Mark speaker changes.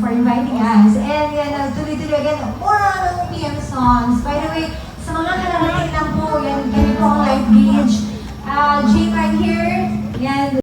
Speaker 1: for inviting us. And yan, tuloy-tuloy again, more PM songs. By the way, sa mga kararating lang po, yan, kami po ang Live Beach. Jane right here, yan.